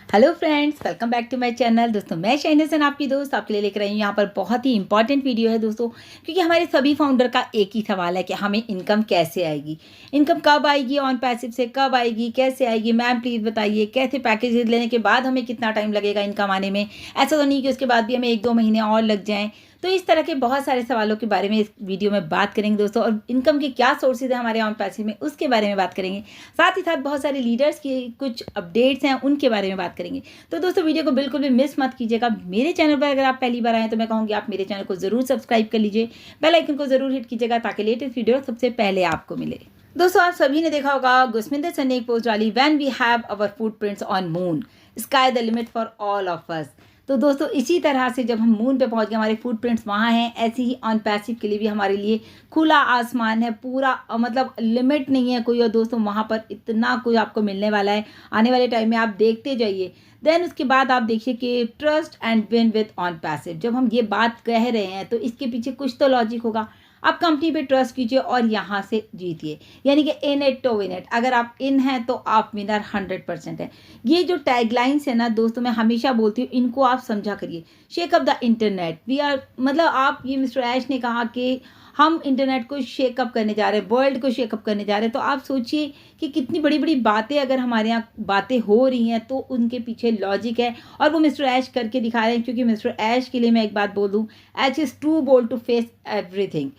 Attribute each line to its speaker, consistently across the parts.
Speaker 1: Hello friends, welcome back to my channel. दोस्तों मैं shine आपकी दोस्त आपके लिए लेकर आई हूँ यहाँ पर बहुत ही इंपॉर्टेंट वीडियो है दोस्तों, क्योंकि हमारे सभी फाउंडर का एक ही सवाल है कि हमें इनकम कैसे आएगी, इनकम कब आएगी, ऑन पैसिव से कब आएगी, कैसे आएगी। मैम प्लीज़ बताइए, कैसे पैकेज लेने के बाद हमें कितना टाइम लगेगा इनकम आने में। ऐसा तो नहीं कि उसके बाद भी हमें 1-2 महीने और लग जाएँ। तो इस तरह के बहुत सारे सवालों के बारे में इस वीडियो में बात करेंगे दोस्तों, और इनकम के क्या सोर्सेज हैं हमारे ऑन पैसिव में उसके बारे में बात करेंगे। साथ ही साथ बहुत सारे लीडर्स की कुछ अपडेट्स हैं उनके बारे में बात करेंगे। तो दोस्तों वीडियो को बिल्कुल भी मिस मत कीजिएगा। मेरे चैनल पर अगर आप पहली बार आए तो मैं कहूँगी आप मेरे चैनल को ज़रूर सब्सक्राइब कर लीजिए, बेल आइकन को ज़रूर हिट कीजिएगा ताकि लेटेस्ट वीडियो सबसे पहले आपको मिले। दोस्तों आप सभी ने देखा होगा, गुरस्मिंदर सर ने एक पोस्ट डाली, when we have our footprints on moon, sky the limit for all of us. तो दोस्तों इसी तरह से जब हम मून पे पहुंच गए, हमारे फुटप्रिंट्स वहाँ हैं, ऐसे ही ऑन पैसिव के लिए भी हमारे लिए खुला आसमान है, पूरा मतलब लिमिट नहीं है कोई। और दोस्तों वहाँ पर इतना कुछ आपको मिलने वाला है आने वाले टाइम में, आप देखते जाइए। देन उसके बाद आप देखिए कि trust and win with on passive. जब हम ये बात कह रहे हैं तो इसके पीछे कुछ तो लॉजिक होगा। आप कंपनी पे ट्रस्ट कीजिए और यहाँ से जीतिए, यानी कि in it to win it. अगर आप इन हैं तो आप विनर 100% है। ये जो टैगलाइंस है ना दोस्तों, मैं हमेशा बोलती हूँ, इनको आप समझा करिए। Shake up the internet, we are, मतलब आप, ये मिस्टर ऐश ने कहा कि हम इंटरनेट को शेकअप करने जा रहे हैं, वर्ल्ड को शेकअप करने जा रहे हैं। तो आप सोचिए कि कितनी बड़ी बड़ी बातें अगर हमारे यहाँ बातें हो रही हैं तो उनके पीछे लॉजिक है, और वो मिस्टर ऐश करके दिखा रहे हैं। क्योंकि मिस्टर ऐश के लिए मैं एक बात बोल दूँ, Ash is too bold to face everything.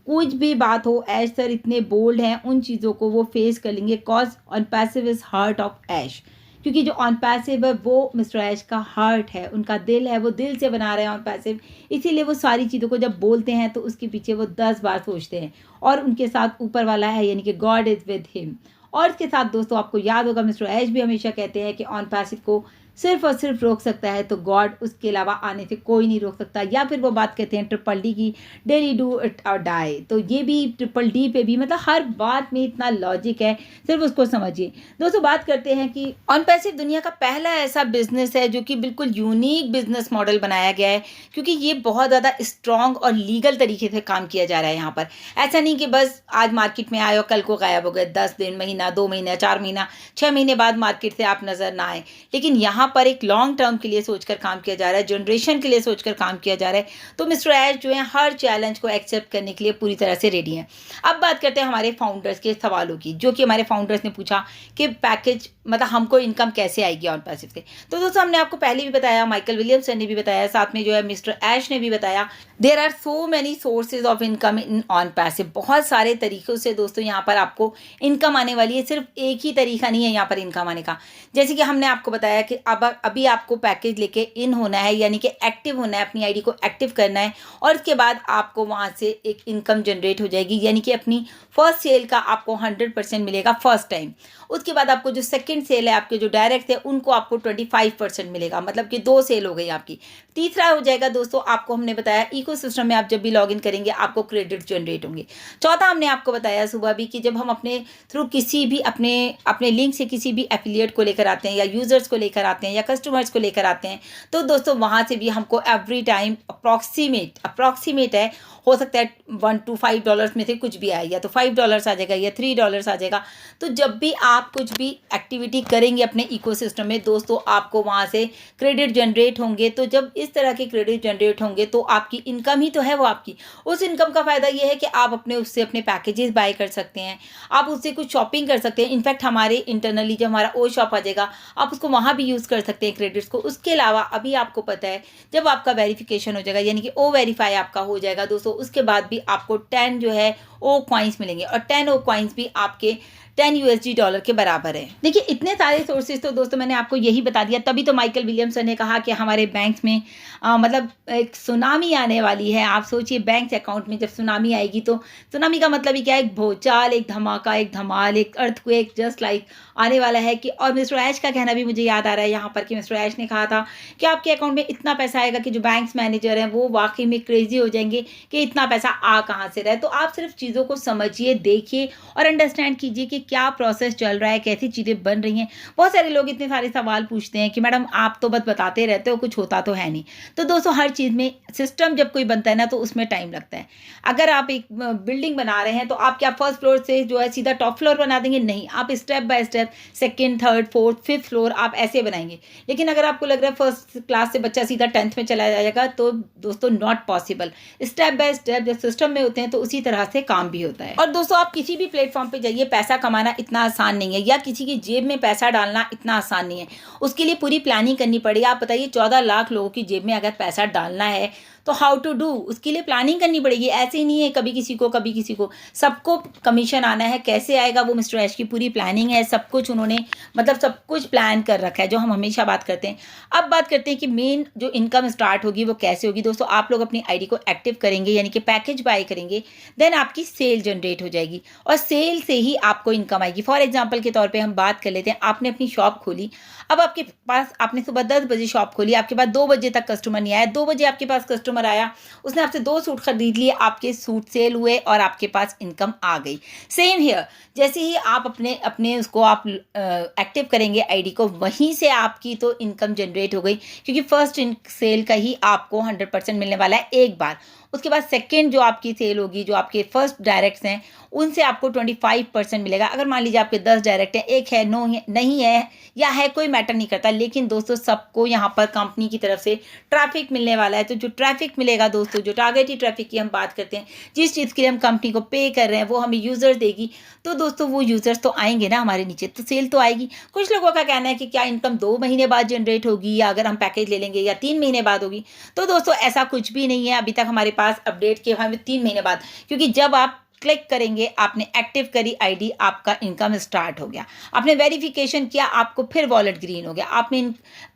Speaker 1: कुछ भी बात हो, ऐश सर इतने बोल्ड हैं, उन चीज़ों को वो फेस कर लेंगे। Cause on passive is heart of Ash, क्योंकि जो ऑन पैसिव है वो मिस्टर ऐश का हार्ट है, उनका दिल है, वो दिल से बना रहे हैं ऑन पैसिव। इसीलिए वो सारी चीज़ों को जब बोलते हैं तो उसके पीछे वो 10 बार सोचते हैं, और उनके साथ ऊपर वाला है, यानी कि गॉड इज़ विद हिम। और इसके साथ दोस्तों आपको याद होगा, मिस्टर ऐश भी हमेशा कहते हैं कि ऑन पैसिव को सिर्फ और सिर्फ रोक सकता है तो गॉड, उसके अलावा आने से कोई नहीं रोक सकता। या फिर वो बात कहते हैं ट्रिपल डी की, डेली डू इट और डाई। तो ये भी ट्रिपल डी पे भी, मतलब हर बात में इतना लॉजिक है, सिर्फ उसको समझिए। दोस्तों बात करते हैं कि ऑन पैसिव दुनिया का पहला ऐसा बिजनेस है जो कि बिल्कुल यूनिक बिजनेस मॉडल बनाया गया है, क्योंकि ये बहुत ज़्यादा स्ट्रॉन्ग और लीगल तरीके से काम किया जा रहा है यहाँ पर। ऐसा नहीं कि बस आज मार्केट में आए और कल को गायब हो गए, 10 दिन, महीना, 2 महीना, 4 महीना, 6 महीने बाद मार्केट से आप नज़र ना आए। लेकिन यहाँ पर एक लॉन्ग टर्म के लिए सोचकर काम किया जा रहा है, जनरेशन के लिए सोचकर काम किया जा रहा है। तो मिस्टर ऐश जो है हर चैलेंज को एक्सेप्ट करने के लिए पूरी तरह से रेडी हैं। अब बात करते हैं हमारे फाउंडर्स के सवालों की, जो कि हमारे फाउंडर्स ने पूछा कि पैकेज, मतलब हमको इनकम कैसे आएगी ऑन पैसिव से। तो दोस्तों हमने आपको पहले भी बताया, माइकल विलियमसन ने भी बताया, साथ में जो है मिस्टर ऐश ने भी बताया, there are so many sources of income in on passive. बहुत सारे तरीक़ों से दोस्तों यहाँ पर आपको इनकम आने वाली है। सिर्फ एक ही तरीका नहीं है यहाँ पर इनकम आने का। जैसे कि हमने आपको बताया कि अब अभी आपको पैकेज लेके इन होना है, यानी कि एक्टिव होना है, अपनी आईडी को एक्टिव करना है, और इसके बाद आपको वहाँ से एक इनकम जनरेट हो जाएगी, यानी कि अपनी फर्स्ट सेल का आपको 100% मिलेगा फर्स्ट टाइम। उसके बाद आपको जो सेकंड सेल है, आपके जो डायरेक्ट है, उनको आपको 25% मिलेगा, मतलब कि 2 सेल हो गई आपकी। तीसरा हो जाएगा दोस्तों, आपको हमने बताया इकोसिस्टम में आप जब भी लॉगिन करेंगे आपको क्रेडिट जनरेट होंगे। चौथा हमने आपको बताया सुबह भी कि जब हम अपने थ्रू किसी भी अपने लिंक से किसी भी एफिलिएट को लेकर आते हैं, या यूजर्स को लेकर आते हैं, या कस्टमर्स को लेकर आते हैं, तो दोस्तों वहाँ से भी हमको एवरी टाइम अप्रॉक्सीमेट है, हो सकता है $1 to $5 में से कुछ भी आए, या तो $5 आ जाएगा या $3 आ जाएगा। तो जब भी आप कुछ भी एक्टिविटी करेंगे अपने इकोसिस्टम में दोस्तों, आपको वहाँ से क्रेडिट जनरेट होंगे। तो जब इस तरह के क्रेडिट जनरेट होंगे तो आपकी इनकम ही तो है वो आपकी। उस इनकम का फ़ायदा ये है कि आप उससे अपने पैकेजेस बाय कर सकते हैं, आप उससे कुछ शॉपिंग कर सकते हैं। इनफैक्ट हमारे इंटरनली जब हमारा ओ शॉप आ जाएगा, आप उसको वहाँ भी यूज़ कर सकते हैं क्रेडिट्स को। उसके अलावा अभी आपको पता है, जब आपका वेरिफिकेशन हो जाएगा, यानी कि ओ वेरीफाई आपका हो जाएगा दोस्तों, उसके बाद भी आपको 10 जो है ओ कॉइन्स मिलेंगे, और 10 ओ कॉइन्स भी आपके $10 के बराबर है। देखिए इतने सारे सोर्सेज तो दोस्तों मैंने आपको यही बता दिया, तभी तो माइकल विलियमसन ने कहा कि हमारे बैंक्स में मतलब एक सुनामी आने वाली है। आप सोचिए बैंक अकाउंट में जब सुनामी आएगी, तो सुनामी का मतलब ही क्या है, एक भूचाल, एक धमाका, एक धमाल, एक अर्थक्वेक जस्ट लाइक आने वाला है। कि और मिस्टर ऐश का कहना भी मुझे याद आ रहा है यहाँ पर, कि मिस्टर ऐश ने कहा था कि आपके अकाउंट में इतना पैसा आएगा कि जो बैंक्स मैनेजर हैं वो वाकई में क्रेजी हो जाएंगे कि इतना पैसा आ कहाँ से रहा है। तो आप सिर्फ चीज़ों को समझिए, देखिए और अंडरस्टैंड कीजिए कि क्या प्रोसेस चल रहा है, कैसी चीज़ें बन रही हैं। बहुत सारे लोग इतने सारे सवाल पूछते हैं कि मैडम आप तो बस बताते रहते हो, कुछ होता तो है नहीं। तो दोस्तों हर चीज़ में सिस्टम जब कोई बनता है ना तो उसमें टाइम लगता है। अगर आप एक बिल्डिंग बना रहे हैं तो आप क्या फर्स्ट फ्लोर से जो है सीधा टॉप फ्लोर बना देंगे? नहीं, आप step by step second, third, fourth, fifth floor आप ऐसे बनाएँगे। लेकिन अगर आपको लग रहा है फर्स्ट क्लास से बच्चा सीधा 10th में चला जाएगा तो दोस्तों not possible. Step by step जब सिस्टम में होते हैं तो उसी तरह से काम भी होता है। और दोस्तों आप किसी भी प्लेटफॉर्म पे जाइए, पैसा कमाना इतना आसान नहीं है या किसी की जेब में पैसा डालना इतना आसान नहीं है। उसके लिए पूरी प्लानिंग करनी पड़ेगी। आप बताइए 14 लाख लोगों की जेब में अगर पैसा डालना है तो हाउ टू डू, उसके लिए प्लानिंग करनी पड़ेगी। ऐसे ही नहीं है कभी किसी को कभी किसी को, सबको कमीशन आना है। कैसे आएगा वो मिस्टर ऐश की पूरी प्लानिंग है, सब कुछ उन्होंने मतलब सब कुछ प्लान कर रखा है, जो हम हमेशा बात करते हैं। अब बात करते हैं कि मेन जो इनकम स्टार्ट होगी वो कैसे होगी। दोस्तों आप लोग अपनी आईडी को एक्टिव करेंगे यानी कि पैकेज बाय करेंगे, देन आपकी सेल जनरेट हो जाएगी और सेल से ही आपको इनकम आएगी। फॉर एग्जाम्पल के तौर पर हम बात कर लेते हैं, आपने अपनी शॉप खोली, अब आपके पास आपने सुबह 10 बजे शॉप खोली, आपके पास 2 बजे तक कस्टमर नहीं आया, 2 बजे आपके पास कस्टमर आया, उसने आपसे 2 सूट खरीद लिए, आपके सूट सेल हुए और आपके पास इनकम आ गई। सेम हियर, जैसे ही आप अपने अपने उसको आप एक्टिव करेंगे आईडी को, वहीं से आपकी तो इनकम जनरेट हो गई, क्योंकि फर्स्ट सेल का ही आपको 100% मिलने वाला है एक बार। उसके बाद सेकंड जो आपकी सेल होगी, जो आपके फर्स्ट डायरेक्ट्स हैं, उनसे आपको 25% मिलेगा। अगर मान लीजिए आपके 10 डायरेक्ट हैं, एक है, नहीं है या है, कोई मैटर नहीं करता, लेकिन दोस्तों सबको यहाँ पर कंपनी की तरफ से ट्रैफिक मिलने वाला है। तो जो ट्रैफिक मिलेगा दोस्तों, जो टारगेटेड ट्रैफिक की हम बात करते हैं, जिस चीज़ के लिए हम कंपनी को पे कर रहे हैं वो हमें यूज़र्स देगी, तो दोस्तों वो यूज़र्स तो आएंगे ना हमारे नीचे, तो सेल तो आएगी। कुछ लोगों का कहना है कि क्या इनकम 2 महीने बाद जनरेट होगी या अगर हम पैकेज ले लेंगे या 3 महीने बाद होगी। तो दोस्तों ऐसा कुछ भी नहीं है अभी तक हमारे पास अपडेट के, हमें 3 महीने बाद, क्योंकि जब आप क्लिक करेंगे, आपने एक्टिव करी आईडी, आपका इनकम स्टार्ट हो गया। आपने वेरिफिकेशन किया, आपको फिर वॉलेट ग्रीन हो गया। आपने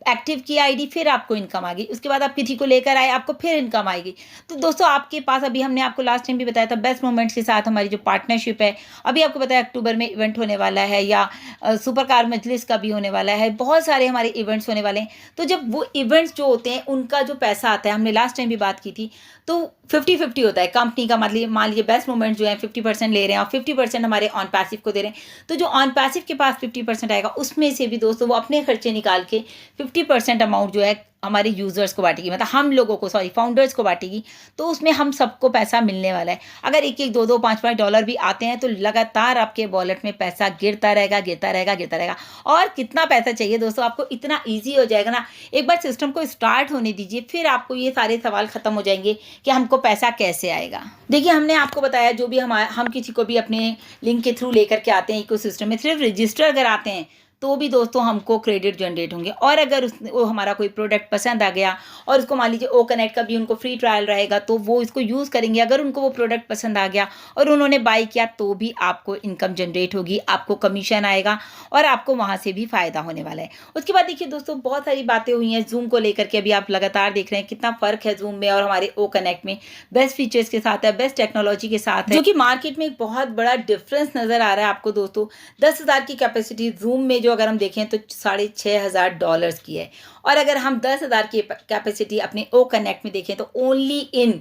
Speaker 1: एक्टिव किया आईडी, फिर आपको इनकम आ गई। उसके बाद आप किसी को लेकर आए, आपको फिर इनकम आएगी। तो दोस्तों आपके पास, अभी हमने आपको लास्ट टाइम भी बताया था, बेस्ट मोमेंट्स के साथ हमारी जो पार्टनरशिप है, अभी आपको बताया अक्टूबर में इवेंट होने वाला है, या सुपर कार मजलिस का भी होने वाला है, बहुत सारे हमारे इवेंट्स होने वाले हैं। तो जब वो इवेंट्स जो होते हैं उनका जो पैसा आता है, हमने लास्ट टाइम भी बात की थी, तो 50-50 होता है कंपनी का। मतलब मान लीजिए बेस्ट मोमेंट्स जो है 50% ले रहे हैं और 50% हमारे ऑन पैसिव को दे रहे हैं। तो जो ऑन पैसिव के पास 50% आएगा, उसमें से भी दोस्तों वो अपने खर्चे निकाल के 50% अमाउंट जो है हमारे यूज़र्स को बांटेगी, मतलब हम लोगों को, सॉरी फाउंडर्स को बांटेगी। तो उसमें हम सबको पैसा मिलने वाला है। अगर $1-1, $2-2, $5-5 डॉलर भी आते हैं तो लगातार आपके वॉलेट में पैसा गिरता रहेगा, गिरता रहेगा, गिरता रहेगा। और कितना पैसा चाहिए दोस्तों, आपको इतना ईजी हो जाएगा ना। एक बार सिस्टम को स्टार्ट होने दीजिए, फिर आपको ये सारे सवाल खत्म हो जाएंगे कि हमको पैसा कैसे आएगा। देखिए हमने आपको बताया, जो भी हम किसी को भी अपने लिंक के थ्रू लेकर के आते हैं इकोसिस्टम में, सिर्फ रजिस्टर अगर आते हैं तो भी दोस्तों हमको क्रेडिट जनरेट होंगे। और अगर वो हमारा कोई प्रोडक्ट पसंद आ गया और उसको मान लीजिए OConnect का भी उनको फ्री ट्रायल रहेगा, तो वो इसको यूज़ करेंगे। अगर उनको वो प्रोडक्ट पसंद आ गया और उन्होंने बाय किया, तो भी आपको इनकम जनरेट होगी, आपको कमीशन आएगा और आपको वहाँ से भी फ़ायदा होने वाला है। उसके बाद देखिए दोस्तों, बहुत सारी बातें हुई हैं जूम को लेकर के, अभी आप लगातार देख रहे हैं कितना फ़र्क है जूम में और हमारे OConnect में। बेस्ट फीचर्स के साथ है, बेस्ट टेक्नोलॉजी के साथ है, जो कि मार्केट में एक बहुत बड़ा डिफरेंस नज़र आ रहा है आपको दोस्तों। 10,000 की कैपेसिटी जूम में जो अगर हम देखें तो $6,500 की है, और अगर हम 10,000 की कैपेसिटी अपने OConnect में देखें तो ओनली इन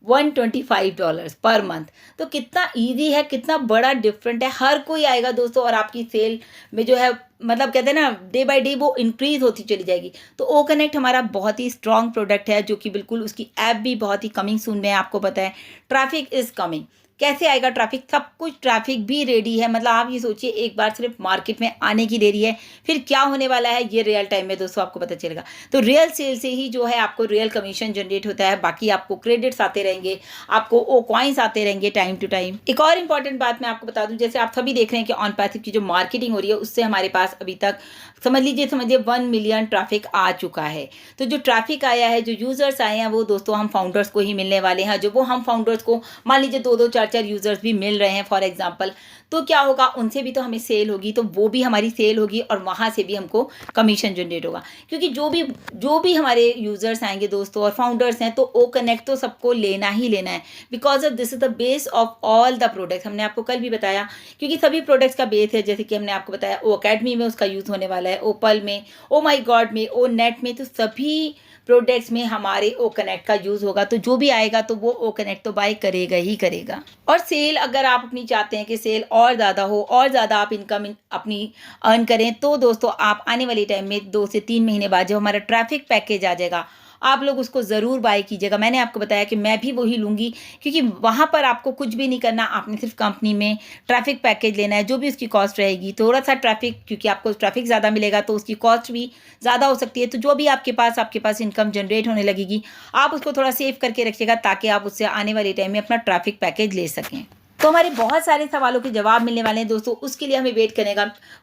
Speaker 1: $125 पर मंथ। तो कितना इजी है, कितना बड़ा डिफरेंट है, हर कोई आएगा दोस्तों और आपकी सेल में जो है, मतलब कहते हैं ना, डे बाय डे वो इंक्रीज होती चली जाएगी। तो OConnect हमारा बहुत ही स्ट्रॉन्ग प्रोडक्ट है, जो कि बिल्कुल, उसकी ऐप भी बहुत ही कमिंग सून में है, आपको पता है। ट्रैफिक इज कमिंग, कैसे आएगा ट्रैफिक, सब कुछ ट्रैफिक भी रेडी है। मतलब आप ये सोचिए, एक बार सिर्फ मार्केट में आने की देरी है, फिर क्या होने वाला है ये रियल टाइम में दोस्तों आपको पता चलेगा। तो रियल सेल से ही जो है आपको रियल कमीशन जनरेट होता है, बाकी आपको क्रेडिट्स आते रहेंगे, आपको कॉइन्स आते रहेंगे टाइम टू टाइम। एक और इंपॉर्टेंट बात मैं आपको बता दूं, जैसे आप सभी देख रहे हैं कि ऑन पैसिव की जो मार्केटिंग हो रही है, उससे हमारे पास अभी तक समझ लीजिए 1 मिलियन ट्रैफिक आ चुका है। तो जो ट्रैफिक आया है, जो यूज़र्स आए हैं, वो दोस्तों हम फाउंडर्स को ही मिलने वाले हैं। जो वो हम फाउंडर्स को मान लीजिए 2-2, 4-4 यूज़र्स भी मिल रहे हैं फॉर एग्जांपल, तो क्या होगा, उनसे भी तो हमें सेल होगी, तो वो भी हमारी सेल होगी और वहाँ से भी हमको कमीशन जनरेट होगा। क्योंकि जो भी हमारे यूज़र्स आएंगे दोस्तों और फाउंडर्स हैं, तो OConnect तो सबको लेना ही लेना है, because of this is the base of all the products. हमने आपको कल भी बताया, क्योंकि सभी प्रोडक्ट्स का बेस है। जैसे कि हमने आपको बताया, Academy में उसका यूज़ होने वाला है, ओपल में, ओ माई गॉड में, ओ नेट में, तो सभी प्रोडक्ट्स में हमारे ओ कनेक्ट का यूज़ होगा। तो जो भी आएगा तो वो ओ कनेक्ट तो बाय करेगा ही करेगा। और सेल अगर आप अपनी चाहते हैं कि सेल और ज़्यादा हो और ज़्यादा आप इनकम अपनी अर्न करें, तो दोस्तों आप आने वाले टाइम में 2 से 3 महीने बाद जब हमारा ट्रैफिक पैकेज आ जाएगा, आप लोग उसको ज़रूर बाय कीजिएगा। मैंने आपको बताया कि मैं भी वही लूँगी, क्योंकि वहाँ पर आपको कुछ भी नहीं करना, आपने सिर्फ कंपनी में ट्रैफिक पैकेज लेना है, जो भी उसकी कॉस्ट रहेगी। थोड़ा-सा ट्रैफिक, क्योंकि आपको ट्रैफिक ज़्यादा मिलेगा तो उसकी कॉस्ट भी ज़्यादा हो सकती है। तो जो भी आपके पास इनकम जनरेट होने लगेगी, आप उसको थोड़ा सेव करके रखिएगा, ताकि आप उससे आने वाले टाइम में अपना ट्रैफिक पैकेज ले सकें। तो हमारे बहुत सारे सवालों के जवाब मिलने वाले हैं दोस्तों, उसके लिए हमें वेट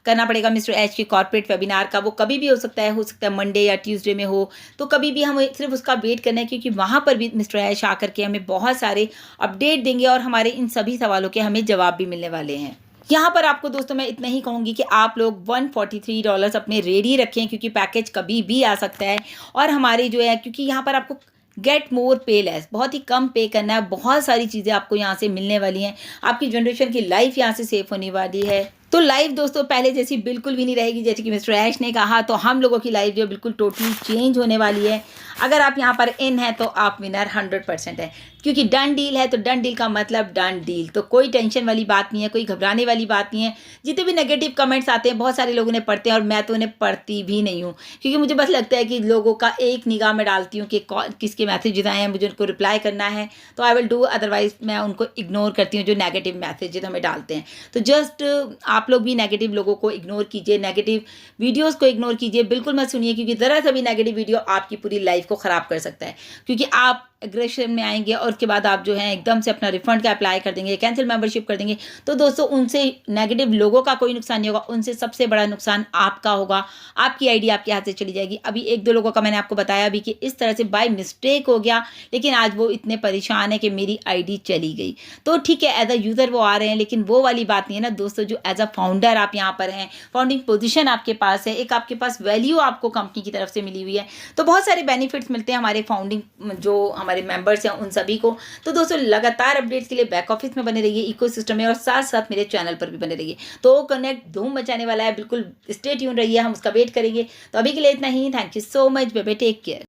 Speaker 1: करना पड़ेगा मिस्टर एच के कॉर्पोरेट वेबिनार का। वो कभी भी हो सकता है मंडे या ट्यूसडे में हो, तो कभी भी हमें सिर्फ उसका वेट करना है, क्योंकि वहाँ पर भी मिस्टर एच आकर के हमें बहुत सारे अपडेट देंगे और हमारे इन सभी सवालों के हमें जवाब भी मिलने वाले हैं। यहाँ पर आपको दोस्तों मैं इतना ही कहूँगी कि आप लोग $143 अपने रेडी रखें, क्योंकि पैकेज कभी भी आ सकता है। और हमारे जो है, क्योंकि यहाँ पर आपको गेट मोर पे लेस, बहुत ही कम पे करना है, बहुत सारी चीज़ें आपको यहाँ से मिलने वाली हैं। आपकी जनरेशन की लाइफ यहाँ से सेफ होने वाली है। तो लाइफ दोस्तों पहले जैसी बिल्कुल भी नहीं रहेगी, जैसे कि मिस्टर ऐश ने कहा, तो हम लोगों की लाइफ जो बिल्कुल टोटली चेंज होने वाली है। अगर आप यहाँ पर इन हैं तो आप विनर 100% है, क्योंकि डन डील है, तो डन डील का मतलब डन डील। तो कोई टेंशन वाली बात नहीं है, कोई घबराने वाली बात नहीं है। जितने भी नेगेटिव कमेंट्स आते हैं, बहुत सारे लोग उन्हें पढ़ते हैं और मैं तो उन्हें पढ़ती भी नहीं हूँ, क्योंकि मुझे बस लगता है कि लोगों का एक निगाह में डालती हूँ कि किसके मैसेजेस आए हैं, मुझे उनको रिप्लाई करना है तो आई विल डू, अदरवाइज मैं उनको इग्नोर करती हूँ जो नेगेटिव मैसेजेस हमें डालते हैं। तो जस्ट आप लोग भी नेगेटिव लोगों को इग्नोर कीजिए, नेगेटिव वीडियोस को इग्नोर कीजिए, बिल्कुल मत सुनिए, क्योंकि ज़रा सा भी नेगेटिव वीडियो आपकी पूरी लाइफ को ख़राब कर सकता है। क्योंकि आप एग्रेशन में आएंगे और उसके बाद आप जो है एकदम से अपना रिफंड का अप्लाई कर देंगे, कैंसिल मेंबरशिप कर देंगे, तो दोस्तों उनसे नेगेटिव लोगों का कोई नुकसान नहीं होगा, उनसे सबसे बड़ा नुकसान आपका होगा। आपकी आईडी आपके हाथ से चली जाएगी। अभी 1-2 लोगों का मैंने आपको बताया भी कि इस तरह से बाय मिस्टेक हो गया, लेकिन आज वो इतने परेशान है कि मेरी आईडी चली गई। तो ठीक है, एज अ यूज़र वो आ रहे हैं, लेकिन वो वाली बात नहीं है ना दोस्तों। जो एज अ फाउंडर आप यहाँ पर हैं, फाउंडिंग पोजीशन आपके पास है, एक आपके पास वैल्यू आपको कंपनी की तरफ से मिली हुई है, तो बहुत सारे बेनिफिट्स मिलते हैं हमारे फाउंडिंग जो हमारे मेंबर्स हैं उन सभी को। तो दोस्तों लगातार अपडेट्स के लिए बैक ऑफिस में बने रहिए, इकोसिस्टम में, और साथ साथ मेरे चैनल पर भी बने रहिए। तो कनेक्ट धूम मचाने वाला है, बिल्कुल स्टे ट्यून रहिए, हम उसका वेट करेंगे। तो अभी के लिए इतना ही। Thank you so much, bye bye, take care.